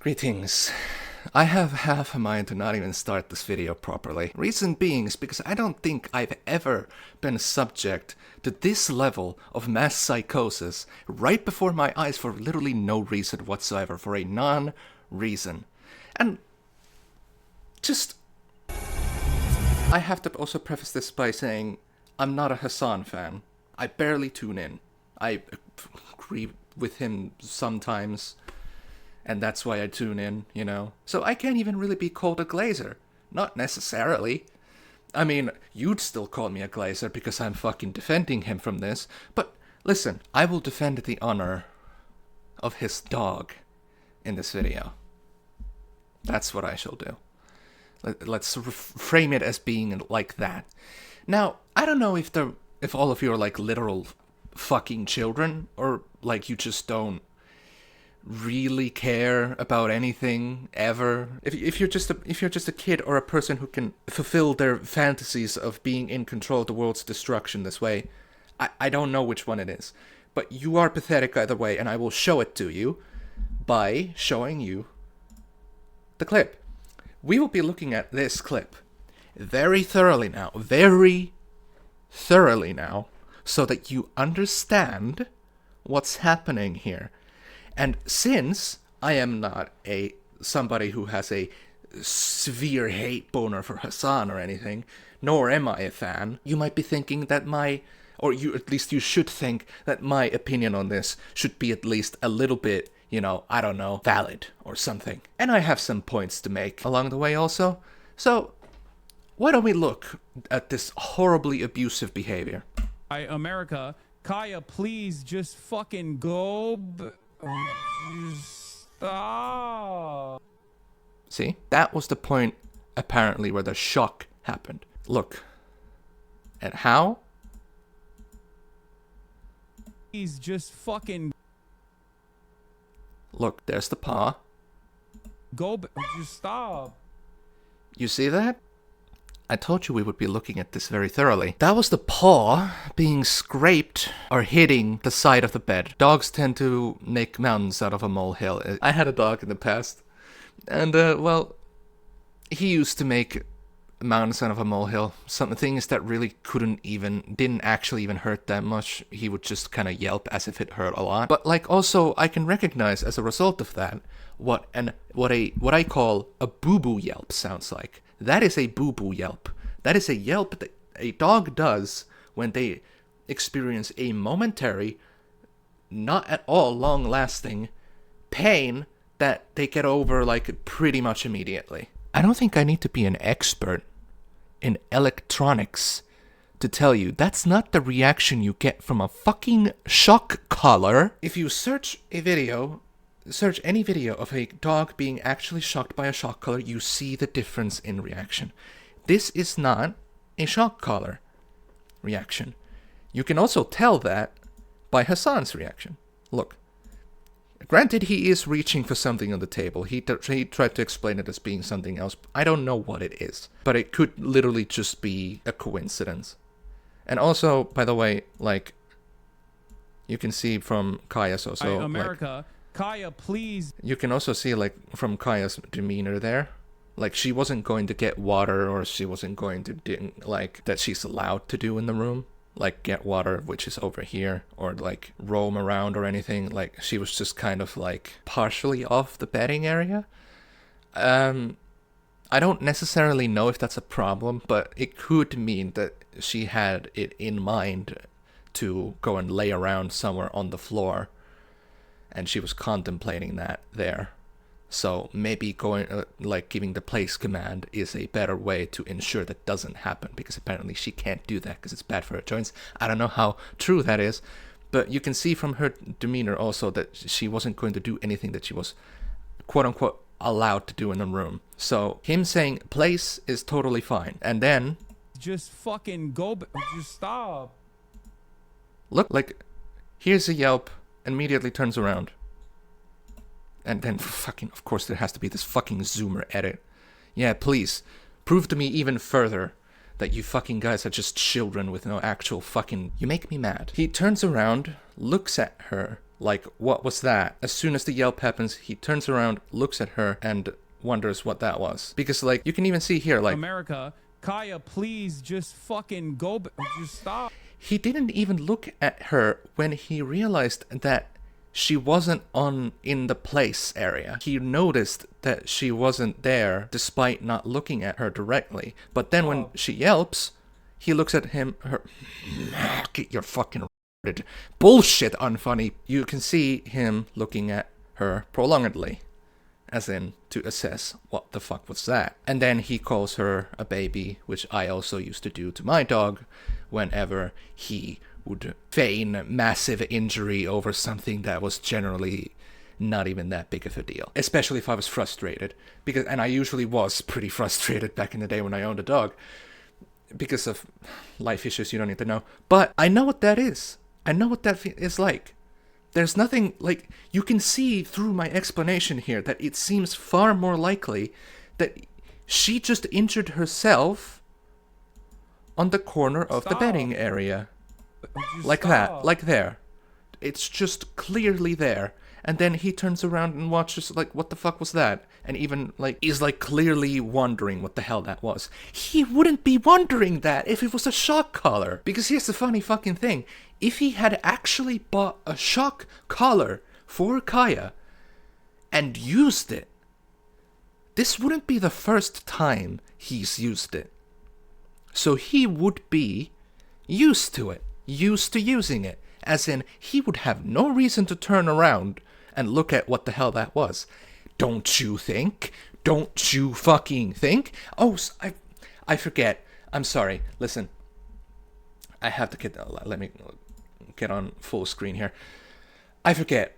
Greetings. I have half a mind to not even start this video properly. Reason being is because I don't think I've ever been subject to this level of mass psychosis right before my eyes for literally no reason whatsoever, for a non-reason. And just... I have to also preface this by saying I'm not a Hassan fan. I barely tune in. I agree with him sometimes, and that's why I tune in, you know? So I can't even really be called a glazer. Not necessarily. I mean, you'd still call me a glazer because I'm fucking defending him from this, but listen, I will defend the honor of his dog in this video. That's what I shall do. Let's frame it as being like that. Now, I don't know if all of you are like literal fucking children, or like you just don't really care about anything ever. If you're just a kid or a person who can fulfill their fantasies of being in control of the world's destruction this way, I don't know which one it is. But you are pathetic either way, and I will show it to you by showing you the clip. We will be looking at this clip very thoroughly now, so that you understand what's happening here. And since I am not somebody who has a severe hate boner for Hassan or anything, nor am I a fan, you might be thinking that you should think that my opinion on this should be at least a little bit, I don't know, valid or something. And I have some points to make along the way also. So, why don't we look at this horribly abusive behavior? America, Kaya, please just fucking go. Stop. See? That was the point, apparently, where the shock happened. Look. And how? Please just fucking... Look, there's the paw. Just stop. You see that? I told you we would be looking at this very thoroughly. That was the paw being scraped or hitting the side of the bed. Dogs tend to make mountains out of a molehill. I had a dog in the past, and well, he used to make mountains out of a molehill. Some things that really didn't actually even hurt that much. He would just kind of yelp as if it hurt a lot. But like also, I can recognize as a result of that what I call a boo-boo yelp sounds like. That is a boo-boo yelp. That is a yelp that a dog does when they experience a momentary, not at all long-lasting pain that they get over like pretty much immediately. I don't think I need to be an expert in electronics to tell you that's not the reaction you get from a fucking shock collar. If you search any video of a dog being actually shocked by a shock collar, you see the difference in reaction. This is not a shock collar reaction. You can also tell that by Hassan's reaction. Look. Granted, he is reaching for something on the table. He tried to explain it as being something else. I don't know what it is. But it could literally just be a coincidence. And also, by the way, like, you can see from Kaya's also... America... Kaya, please. You can also see, like, from Kaya's demeanor there. Like, she wasn't going to get water, or she wasn't going to do, like, that she's allowed to do in the room. Like, get water, which is over here, or, like, roam around or anything. Like, she was just kind of, like, partially off the bedding area. I don't necessarily know if that's a problem, but it could mean that she had it in mind to go and lay around somewhere on the floor. And she was contemplating that there. So maybe giving the place command is a better way to ensure that doesn't happen, because apparently she can't do that because it's bad for her joints. I don't know how true that is, but you can see from her demeanor also that she wasn't going to do anything that she was quote unquote allowed to do in the room. So him saying place is totally fine, and then just fucking just stop. Look, like, here's a yelp. Immediately turns around. And then fucking, of course, there has to be this fucking zoomer edit. Yeah, please, prove to me even further that you fucking guys are just children with no actual fucking... You make me mad. He turns around, looks at her, Like, what was that? As soon as the yelp happens, he turns around, looks at her, and wonders what that was. Because, like, you can even see here, like, America, Kaya, please just fucking just stop. he didn't even look at her when he realized that she wasn't in the place area. He noticed that she wasn't there despite not looking at her directly. But then when she yelps, he looks at her. Get your fucking bullshit unfunny. You can see him looking at her prolongedly, as in to assess what the fuck was that. And then he calls her a baby, which I also used to do to my dog whenever he would feign massive injury over something that was generally not even that big of a deal. Especially if I was frustrated. And I usually was pretty frustrated back in the day when I owned a dog. Because of life issues you don't need to know. But I know what that is. I know what that is like. There's nothing, like, you can see through my explanation here that it seems far more likely that she just injured herself on the corner of the bedding area. Like that, like there. It's just clearly there. And then he turns around and watches, like, what the fuck was that? And even, like, is, like, clearly wondering what the hell that was. He wouldn't be wondering that if it was a shock collar. Because here's the funny fucking thing. If he had actually bought a shock collar for Kaya and used it, this wouldn't be the first time he's used it. So he would be used to it. Used to using it. As in, he would have no reason to turn around and look at what the hell that was. Don't you think? Don't you fucking think? Oh, I forget. I'm sorry. Listen. I have to let me get on full screen here. I forget.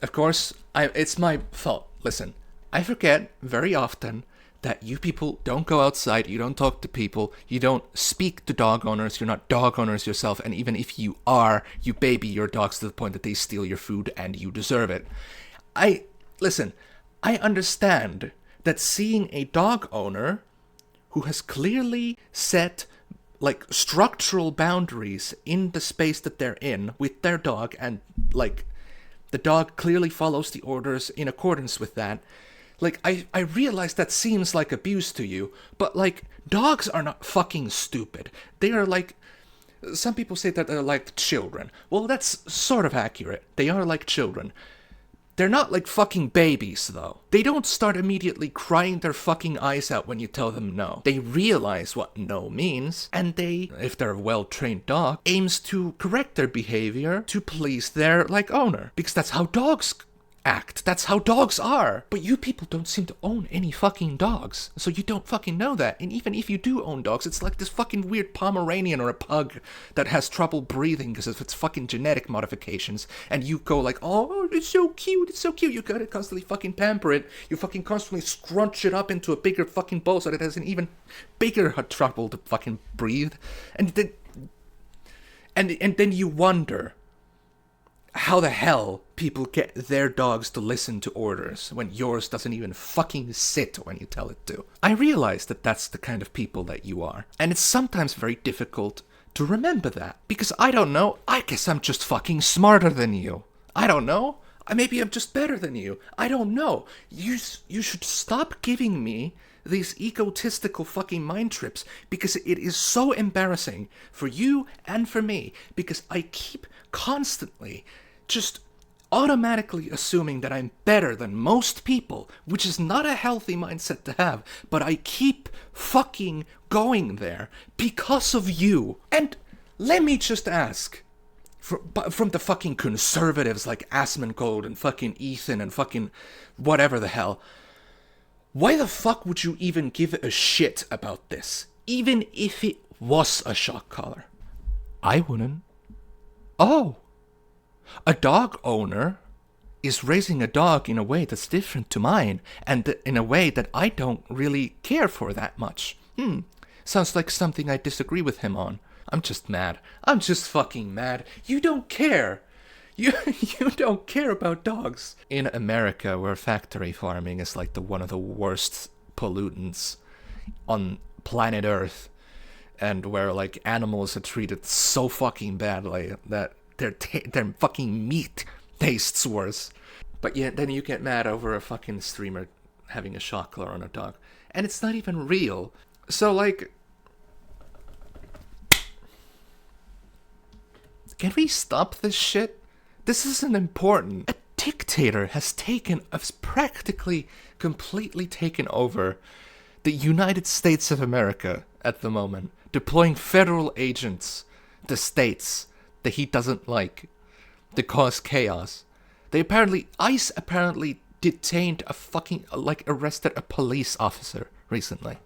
Of course, it's my fault. Listen. I forget very often that you people don't go outside, you don't talk to people, you don't speak to dog owners, you're not dog owners yourself, and even if you are, you baby your dogs to the point that they steal your food and you deserve it. Listen, I understand that seeing a dog owner who has clearly set, like, structural boundaries in the space that they're in with their dog, and, like, the dog clearly follows the orders in accordance with that. Like, I realize that seems like abuse to you, but, like, dogs are not fucking stupid. They are like, some people say that they're like children. Well, that's sort of accurate. They are like children. They're not like fucking babies, though. They don't start immediately crying their fucking eyes out when you tell them no. They realize what no means, and they, if they're a well-trained dog, aims to correct their behavior to please their, like, owner. Because that's how dogs act. That's how dogs are. But you people don't seem to own any fucking dogs, so you don't fucking know that. And even if you do own dogs, it's like this fucking weird Pomeranian or a pug that has trouble breathing because of its fucking genetic modifications, and you go like, oh, it's so cute, it's so cute. You gotta constantly fucking pamper it. You fucking constantly scrunch it up into a bigger fucking bowl so that it has an even bigger trouble to fucking breathe. And then you wonder how the hell people get their dogs to listen to orders when yours doesn't even fucking sit when you tell it to. I realize that that's the kind of people that you are. And it's sometimes very difficult to remember that. Because I don't know, I guess I'm just fucking smarter than you. I don't know. Maybe I'm just better than you. I don't know. You should stop giving me these egotistical fucking mind trips, because it is so embarrassing for you and for me, because I keep constantly just automatically assuming that I'm better than most people, which is not a healthy mindset to have, but I keep fucking going there because of you. And let me just ask, from the fucking conservatives like Asmongold and fucking Ethan and fucking whatever the hell, why the fuck would you even give a shit about this? Even if it was a shock collar. I wouldn't. Oh. A dog owner is raising a dog in a way that's different to mine, and in a way that I don't really care for that much. Sounds like something I disagree with him on. I'm just mad. I'm just fucking mad. You don't care. You don't care about dogs. In America, where factory farming is like one of the worst pollutants on planet Earth, and where like animals are treated so fucking badly that their fucking meat tastes worse. But yeah, then you get mad over a fucking streamer having a shot collar on a dog. And it's not even real. So, like... Can we stop this shit? This isn't important. A dictator has practically completely taken over the United States of America at the moment, deploying federal agents to states that he doesn't like to cause chaos. ICE apparently detained arrested a police officer recently.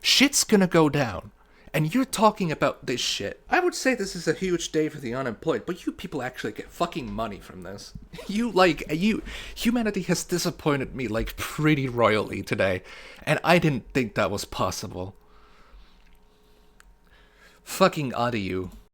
Shit's gonna go down. And you're talking about this shit. I would say this is a huge day for the unemployed, but you people actually get fucking money from this. Humanity has disappointed me, like, pretty royally today. And I didn't think that was possible. Fucking odd of you.